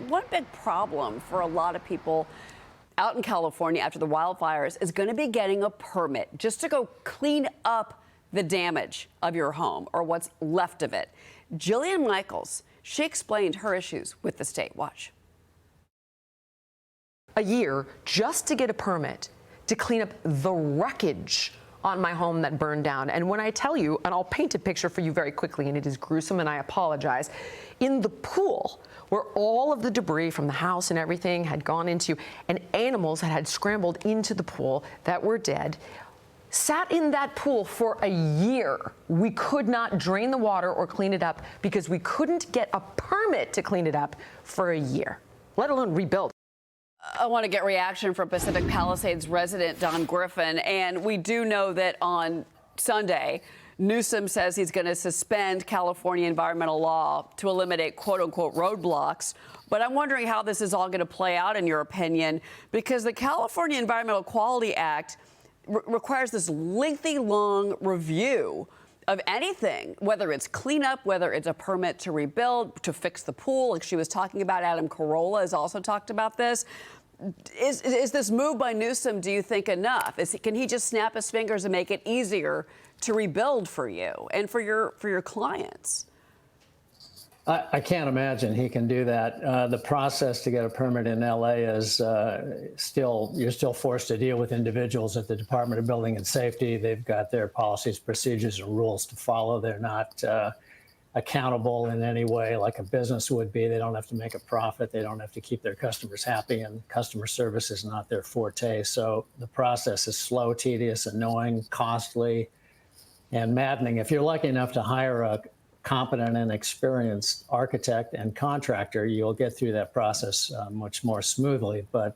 one big problem for a lot of people out in California after the wildfires is going to be getting a permit just to go clean up the damage of your home or what's left of it. Jillian Michaels, she explained her issues with the state. Watch. A year just to get a permit to clean up the wreckage on my home that burned down. And when I tell you, and I'll paint a picture for you very quickly, and it is gruesome and I apologize, in the pool where all of the debris from the house and everything had gone into, and animals that had scrambled into the pool that were dead, sat in that pool for a year. We could not drain the water or clean it up because we couldn't get a permit to clean it up for a year, let alone rebuild. I want to get reaction from Pacific Palisades resident Don Griffin. And we do know that on Sunday, Newsom says he's going to suspend California environmental law to eliminate quote unquote roadblocks. But I'm wondering how this is all going to play out, in your opinion, because the California Environmental Quality Act requires this lengthy, long review of anything, whether it's cleanup, whether it's a permit to rebuild, to fix the pool, like she was talking about. Adam Carolla has also talked about this. Is this move by Newsom, do you think, enough? Can he just snap his fingers and make it easier to rebuild for you and for your clients? I can't imagine he can do that. The process to get a permit in LA is you're still forced to deal with individuals at the Department of Building and Safety. They've got their policies, procedures, and rules to follow. They're not accountable in any way like a business would be. They don't have to make a profit. They don't have to keep their customers happy, and customer service is not their forte. So the process is slow, tedious, annoying, costly, and maddening. If you're lucky enough to hire a competent and experienced architect and contractor, you'll get through that process much more smoothly. But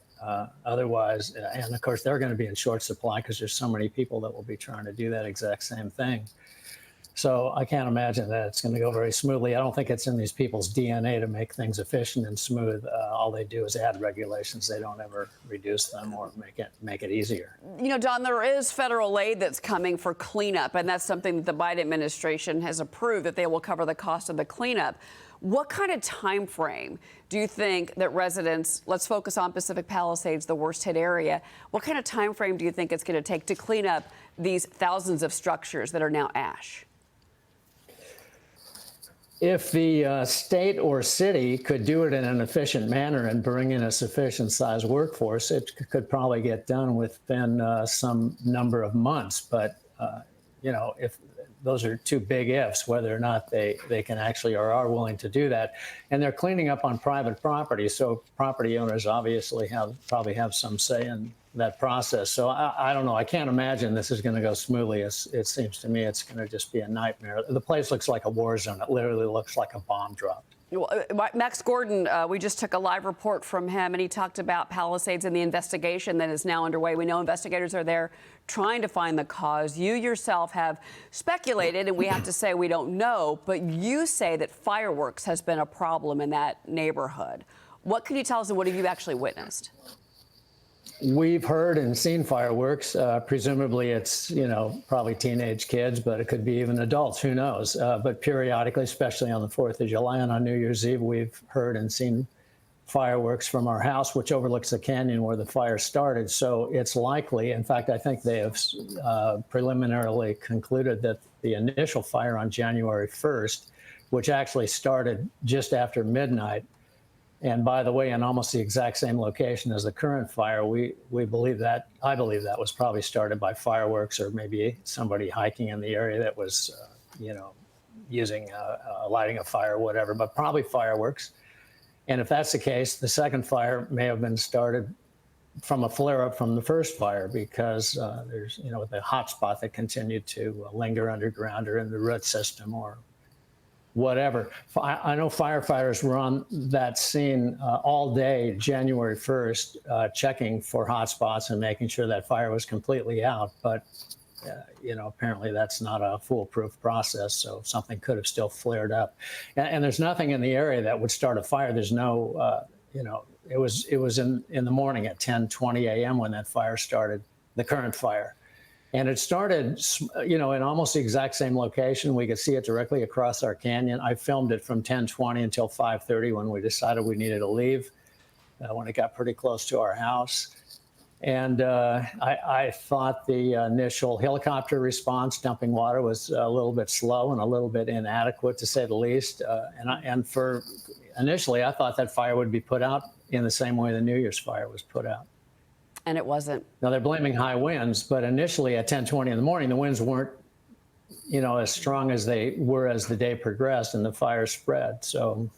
otherwise, and of course, they're going to be in short supply because there's so many people that will be trying to do that exact same thing. So I can't imagine that it's going to go very smoothly. I don't think it's in these people's DNA to make things efficient and smooth. All they do is add regulations. They don't ever reduce them or make it easier. You know, Don, there is federal aid that's coming for cleanup, and that's something that the Biden administration has approved, that they will cover the cost of the cleanup. What kind of time frame do you think that residents, let's focus on Pacific Palisades, the worst hit area, what kind of time frame do you think it's going to take to clean up these thousands of structures that are now ash? If the state or city could do it in an efficient manner and bring in a sufficient size workforce, it could probably get done within some number of months. But, you know, if those are two big ifs, whether or not they can actually or are willing to do that. And they're cleaning up on private property. So property owners obviously probably have some say in that process. So I don't know. I can't imagine this is going to go smoothly. It seems to me it's going to just be a nightmare. The place looks like a war zone. It literally looks like a bomb dropped. Well, Max Gordon, we just took a live report from him, and he talked about Palisades and the investigation that is now underway. We know investigators are there trying to find the cause. You yourself have speculated, and we have to say we don't know, but you say that fireworks has been a problem in that neighborhood. What can you tell us, and what have you actually witnessed? We've heard and seen fireworks. Presumably it's, you know, probably teenage kids, but it could be even adults. Who knows? But periodically, especially on the 4th of July and on New Year's Eve, we've heard and seen fireworks from our house, which overlooks the canyon where the fire started. So it's likely, in fact, I think they have preliminarily concluded that the initial fire on January 1st, which actually started just after midnight, and by the way, in almost the exact same location as the current fire, I believe that was probably started by fireworks or maybe somebody hiking in the area that was, you know, using lighting a fire or whatever, but probably fireworks. And if that's the case, the second fire may have been started from a flare-up from the first fire because there's, you know, the hot spot that continued to linger underground or in the root system or whatever. I know firefighters were on that scene all day, January 1st, checking for hot spots and making sure that fire was completely out. But, you know, apparently that's not a foolproof process. So something could have still flared up. And there's nothing in the area that would start a fire. There's no, you know, it was in the morning at 10:20 a.m. when that fire started, the current fire. And it started, in almost the exact same location. We could see it directly across our canyon. I filmed it from 10:20 until 5:30 when we decided we needed to leave, when it got pretty close to our house. And I thought the initial helicopter response dumping water was a little bit slow and a little bit inadequate, to say the least. Initially, I thought that fire would be put out in the same way the New Year's fire was put out. And it wasn't. Now, they're blaming high winds, but initially at 10:20 in the morning, the winds weren't, as strong as they were as the day progressed and the fire spread. So,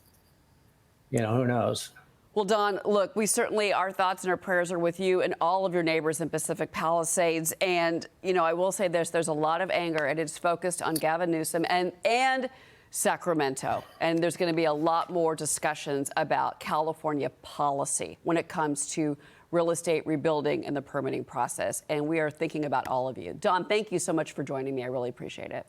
who knows? Well, Don, look, our thoughts and our prayers are with you and all of your neighbors in Pacific Palisades. And, I will say this, there's a lot of anger, and it's focused on Gavin Newsom and Sacramento. And there's going to be a lot more discussions about California policy when it comes to real estate rebuilding and the permitting process. And we are thinking about all of you. Don, thank you so much for joining me. I really appreciate it.